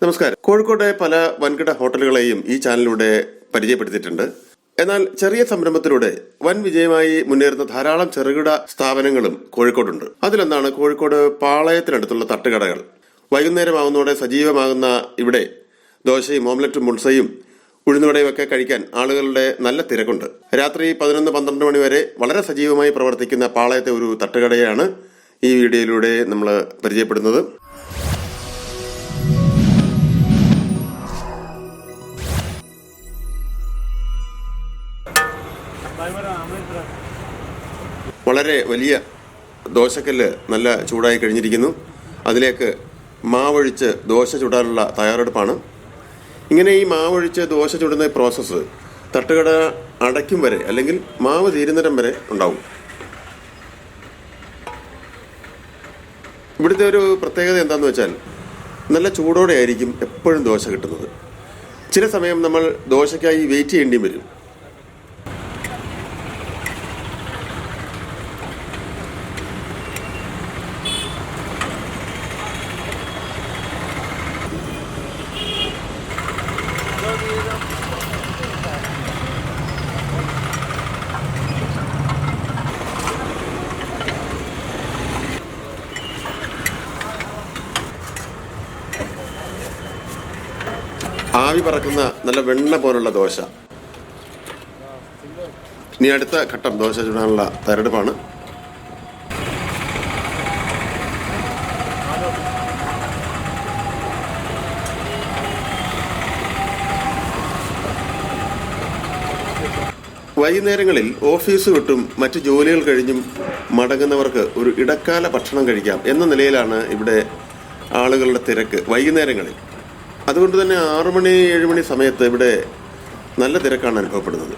നമസ്കാരം. കോഴിക്കോട്ടെ പല വൻകിട ഹോട്ടലുകളെയും ഈ ചാനലിലൂടെ പരിചയപ്പെടുത്തിയിട്ടുണ്ട്. എന്നാൽ ചെറിയ സംരംഭത്തിലൂടെ വൻ വിജയമായി മുന്നേറുന്ന ധാരാളം ചെറുകിട സ്ഥാപനങ്ങളും കോഴിക്കോടുണ്ട്. അതിലൊന്നാണ് കോഴിക്കോട് പാളയത്തിനടുത്തുള്ള തട്ടുകടകൾ. വൈകുന്നേരമാകുന്നതോടെ സജീവമാകുന്ന ഇവിടെ ദോശയും ഓംലറ്റും മുൾസയും ഉഴുന്നുവടയും ഒക്കെ കഴിക്കാൻ ആളുകളുടെ നല്ല തിരക്കുണ്ട്. രാത്രി 11-12 മണി വരെ വളരെ സജീവമായി പ്രവർത്തിക്കുന്ന പാളയത്തെ ഒരു തട്ടുകടയാണ് ഈ വീഡിയോയിലൂടെ നമ്മൾ പരിചയപ്പെടുന്നത്. വളരെ വലിയ ദോശക്കല്ല് നല്ല ചൂടായി കഴിഞ്ഞിരിക്കുന്നു. അതിലേക്ക് മാവൊഴിച്ച് ദോശ ചുടാനുള്ള തയ്യാറെടുപ്പാണ്. ഇങ്ങനെ ഈ മാവൊഴിച്ച് ദോശ ചുടുന്ന പ്രോസസ്സ് തട്ടുകട അടയ്ക്കും വരെ അല്ലെങ്കിൽ മാവ് തീരുന്നിടം വരെ ഉണ്ടാവും. ഇവിടുത്തെ ഒരു പ്രത്യേകത എന്താണെന്ന് വെച്ചാൽ നല്ല ചൂടോടെ ആയിരിക്കും എപ്പോഴും ദോശ കിട്ടുന്നത്. ചില സമയം നമ്മൾ ദോശയ്ക്കായി വെയിറ്റ് ചെയ്യേണ്ടിയും വരും. ആവി പറക്കുന്ന നല്ല വെണ്ണ പോലുള്ള ദോശ. ഇനി അടുത്ത ഘട്ടം ദോശ ചുടാനുള്ള തയ്യാറെടുപ്പാണ്. വൈകുന്നേരങ്ങളിൽ ഓഫീസ് വിട്ടും മറ്റ് ജോലികൾ കഴിഞ്ഞും മടങ്ങുന്നവർക്ക് ഒരു ഇടക്കാല ഭക്ഷണം കഴിക്കാം എന്ന നിലയിലാണ് ഇവിടെ ആളുകളുടെ തിരക്ക് വൈകുന്നേരങ്ങളിൽ. അതുകൊണ്ട് തന്നെ 6 മണി 7 മണി സമയത്ത് ഇവിടെ നല്ല തിരക്കാണ് അനുഭവപ്പെടുന്നത്.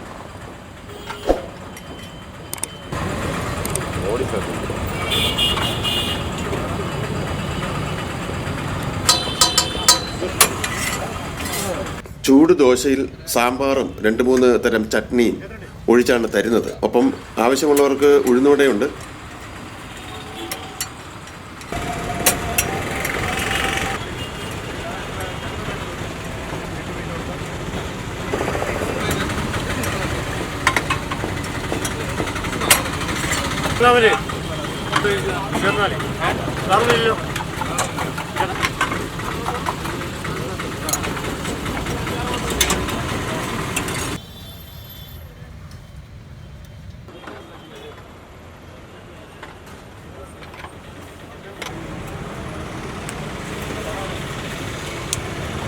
ചൂട് ദോശയിൽ സാമ്പാറും 2-3 തരം ചട്നിയും ഒഴിച്ചാണ് തരുന്നത്. ഒപ്പം ആവശ്യമുള്ളവർക്ക് ഉഴുന്നുവടയുണ്ട്.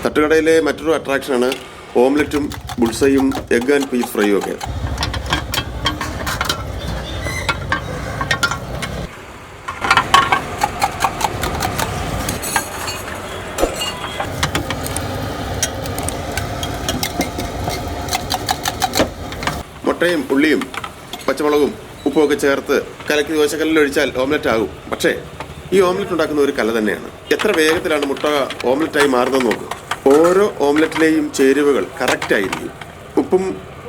തട്ടുകടയിലെ മറ്റൊരു അട്രാക്ഷനാണ് ഓംലറ്റും ബുൾസയും എഗ് ആൻഡ് പീസ് ഫ്രൈയും ഒക്കെ. മുട്ടയും ഉള്ളിയും പച്ചമുളകും ഉപ്പുമൊക്കെ ചേർത്ത് കലക്കി ദോശക്കല്ലിൽ ഒഴിച്ചാൽ ഓംലെറ്റ് ആകും. പക്ഷേ ഈ ഓംലെറ്റ് ഉണ്ടാക്കുന്ന ഒരു കല തന്നെയാണ്. എത്ര വേഗത്തിലാണ് മുട്ട ഓംലെറ്റായി മാറുന്നത് നോക്കും. ഓരോ ഓംലെറ്റിലെയും ചേരുവകൾ കറക്റ്റ് ആയിരിക്കും. ഉപ്പും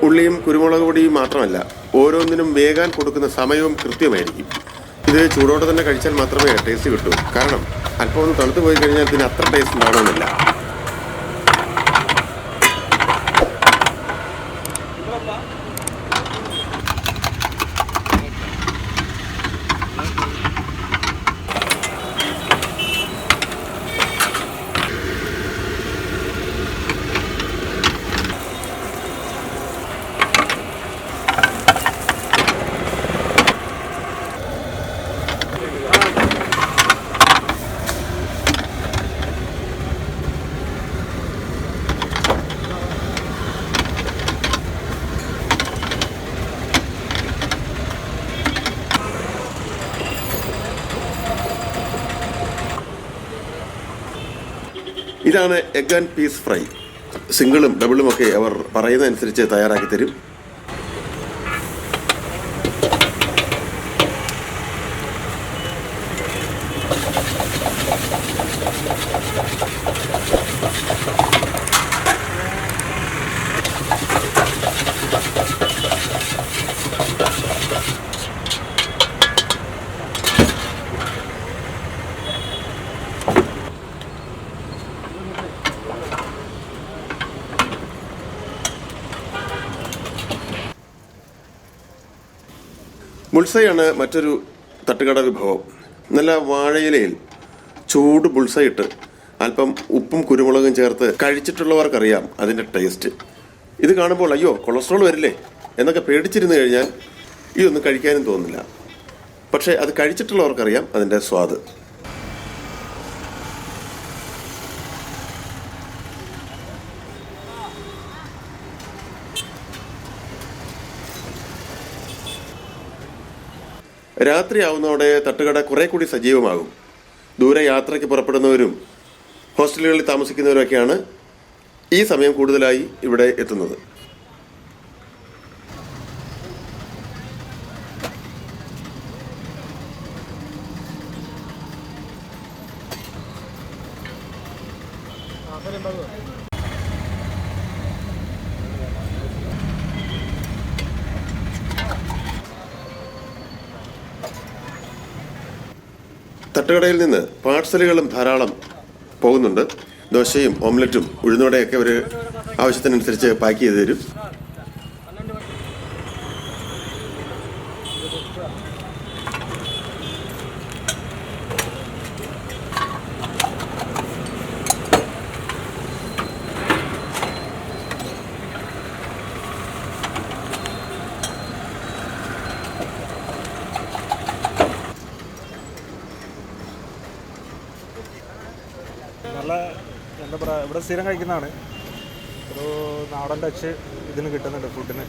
ഉള്ളിയും കുരുമുളക് പൊടിയും മാത്രമല്ല, ഓരോന്നിനും വേകാൻ കൊടുക്കുന്ന സമയവും കൃത്യമായിരിക്കും. ഇത് ചൂടോടെ തന്നെ കഴിച്ചാൽ മാത്രമേ ടേസ്റ്റ് കിട്ടൂ. കാരണം അല്പം ഒന്ന് തണുത്ത് പോയി കഴിഞ്ഞാൽ പിന്നെ അത്ര ടേസ്റ്റ് ഉണ്ടാകണമെന്നില്ല. ഇതാണ് എഗ് ആൻഡ് പീസ് ഫ്രൈ. സിംഗിളും ഡബിളും ഒക്കെ അവർ പറയുന്നതനുസരിച്ച് തയ്യാറാക്കി തരും. ബുൾസൈയാണ് മറ്റൊരു തട്ടുകട വിഭവം. നല്ല വാഴയിലയിൽ ചൂട് ബുൾസൈ ഇട്ട് അല്പം ഉപ്പും കുരുമുളകും ചേർത്ത് കഴിച്ചിട്ടുള്ളവർക്കറിയാം അതിൻ്റെ ടേസ്റ്റ്. ഇത് കാണുമ്പോൾ അയ്യോ കൊളസ്ട്രോൾ വരില്ലേ എന്നൊക്കെ പേടിച്ചിരുന്നു കഴിഞ്ഞാൽ ഇതൊന്നും കഴിക്കാനും തോന്നില്ല. പക്ഷേ അത് കഴിച്ചിട്ടുള്ളവർക്കറിയാം അതിൻ്റെ സ്വാദ്. രാത്രിയാവുന്നതോടെ തട്ടുകട കുറെ കൂടി സജീവമാകും. ദൂരെ യാത്രയ്ക്ക് പുറപ്പെടുന്നവരും ഹോസ്റ്റലുകളിൽ താമസിക്കുന്നവരൊക്കെയാണ് ഈ സമയം കൂടുതലായി ഇവിടെ എത്തുന്നത്. തട്ടുകടയിൽ നിന്ന് പാഴ്സലുകളും ധാരാളം പോകുന്നുണ്ട്. ദോശയും ഓംലറ്റും ഉഴുന്നോടെയൊക്കെ അവർ ആവശ്യത്തിനനുസരിച്ച് പാക്ക് ചെയ്ത് തരും. നല്ല എന്താ പറയുക, ഇവിടെ സ്ഥിരം കഴിക്കുന്നതാണ്. ഒരു നാടൻ ടച്ച് ഇതിന് കിട്ടുന്നുണ്ട്. ഫുഡിന്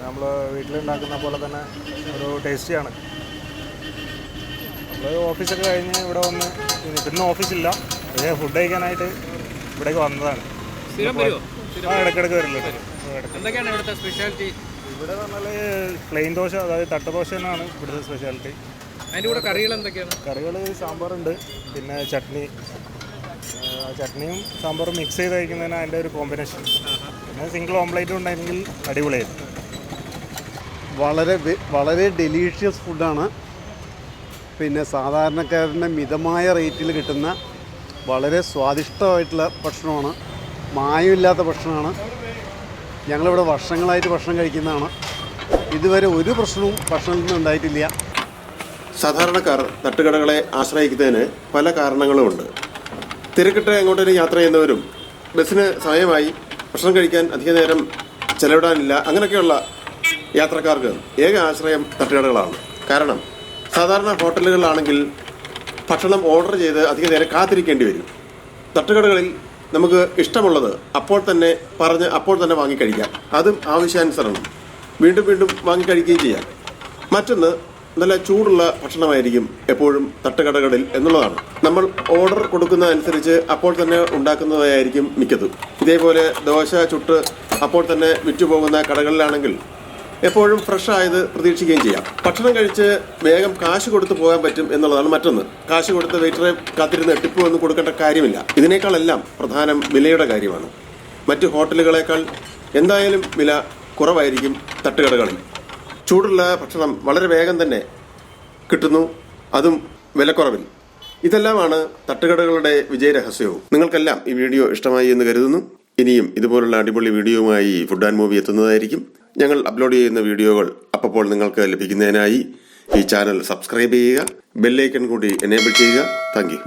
നമ്മൾ വീട്ടിലുണ്ടാക്കുന്ന പോലെ തന്നെ ഒരു ടേസ്റ്റിയാണ്. നമ്മൾ ഓഫീസൊക്കെ കഴിഞ്ഞ് ഇവിടെ വന്ന് പിന്നെ ഓഫീസില്ല, പക്ഷേ ഫുഡ് കഴിക്കാനായിട്ട് ഇവിടേക്ക് വന്നതാണ്. ഇടയ്ക്കിടയ്ക്ക് വരുന്നുണ്ട്. ഇവിടെ പറഞ്ഞാൽ പ്ലെയിൻ ദോശ, അതായത് തട്ടുദോശ തന്നെയാണ് ഇവിടുത്തെ സ്പെഷ്യാലിറ്റി. അതിൻ്റെ കൂടെ കറികൾ എന്തൊക്കെയാണ്? കറികൾ സാമ്പാറുണ്ട്, പിന്നെ ചട്നിയും സാമ്പാറും മിക്സ് ചെയ്ത് കഴിക്കുന്നതിന് അതിൻ്റെ ഒരു കോമ്പിനേഷൻ. പിന്നെ സിംഗിൾ ഓംപ്ലേറ്റും ഉണ്ടെങ്കിൽ അടിപൊളിയായിരുന്നു. വളരെ ഡെലീഷ്യസ് ഫുഡാണ്. പിന്നെ സാധാരണക്കാരൻ്റെ മിതമായ റേറ്റിൽ കിട്ടുന്ന വളരെ സ്വാദിഷ്ടമായിട്ടുള്ള ഭക്ഷണമാണ്. മായമില്ലാത്ത ഭക്ഷണമാണ്. ഞങ്ങളിവിടെ വർഷങ്ങളായിട്ട് ഭക്ഷണം കഴിക്കുന്നതാണ്. ഇതുവരെ ഒരു പ്രശ്നവും ഭക്ഷണത്തിൽ നിന്ന് ഉണ്ടായിട്ടില്ല. സാധാരണക്കാർ തട്ടുകടകളെ ആശ്രയിക്കുന്നതിന് പല കാരണങ്ങളുമുണ്ട്. തിരക്കിട്ട് എങ്ങോട്ടേലും യാത്ര ചെയ്യുന്നവരും ബസ്സിന് സമയമായി ഭക്ഷണം കഴിക്കാൻ അധിക നേരം ചെലവിടാനില്ല, അങ്ങനെയൊക്കെയുള്ള യാത്രക്കാർക്ക് ഏക ആശ്രയം തട്ടുകടകളാണ്. കാരണം സാധാരണ ഹോട്ടലുകളിലാണെങ്കിൽ ഭക്ഷണം ഓർഡർ ചെയ്ത് അധിക നേരം കാത്തിരിക്കേണ്ടി വരും. തട്ടുകടകളിൽ നമുക്ക് ഇഷ്ടമുള്ളത് അപ്പോൾ തന്നെ പറഞ്ഞ് അപ്പോൾ തന്നെ വാങ്ങിക്കഴിക്കാം. അതും ആവശ്യാനുസരണം വീണ്ടും വീണ്ടും വാങ്ങിക്കഴിക്കുകയും ചെയ്യാം. മറ്റൊന്ന്, നല്ല ചൂടുള്ള ഭക്ഷണമായിരിക്കും എപ്പോഴും തട്ടുകടകളിൽ എന്നുള്ളതാണ്. നമ്മൾ ഓർഡർ കൊടുക്കുന്നതനുസരിച്ച് അപ്പോൾ തന്നെ ഉണ്ടാക്കുന്നതായിരിക്കും മിക്കതും. ഇതേപോലെ ദോശ ചുട്ട് അപ്പോൾ തന്നെ വിറ്റുപോകുന്ന കടകളിലാണെങ്കിൽ എപ്പോഴും ഫ്രഷ് ആയത് പ്രതീക്ഷിക്കുകയും ചെയ്യാം. ഭക്ഷണം കഴിച്ച് വേഗം കാശ് കൊടുത്ത് പോകാൻ പറ്റും എന്നുള്ളതാണ് മറ്റൊന്ന്. കാശ് കൊടുത്ത് വെയിറ്ററെ കാത്തിരുന്ന് ടിപ്പ് ഒന്നും കൊടുക്കേണ്ട കാര്യമില്ല. ഇതിനേക്കാളെല്ലാം പ്രധാനം വിലയുടെ കാര്യമാണ്. മറ്റ് ഹോട്ടലുകളേക്കാൾ എന്തായാലും വില കുറവായിരിക്കും തട്ടുകടകളിൽ. ചൂടുള്ള ഭക്ഷണം വളരെ വേഗം തന്നെ കിട്ടുന്നു, അതും വിലക്കുറവിൽ. ഇതെല്ലാമാണ് തട്ടുകടകളുടെ വിജയരഹസ്യവും. നിങ്ങൾക്കെല്ലാം ഈ വീഡിയോ ഇഷ്ടമായി എന്ന് കരുതുന്നു. ഇനിയും ഇതുപോലുള്ള അടിപൊളി വീഡിയോയുമായി ഫുഡ് ആൻഡ് മൂവി എത്തുന്നതായിരിക്കും. ഞങ്ങൾ അപ്ലോഡ് ചെയ്യുന്ന വീഡിയോകൾ അപ്പോൾ നിങ്ങൾക്ക് ലഭിക്കുന്നതിനായി ഈ ചാനൽ സബ്സ്ക്രൈബ് ചെയ്യുക, ബെല്ലൈക്കൺ കൂടി എനേബിൾ ചെയ്യുക. Thank you.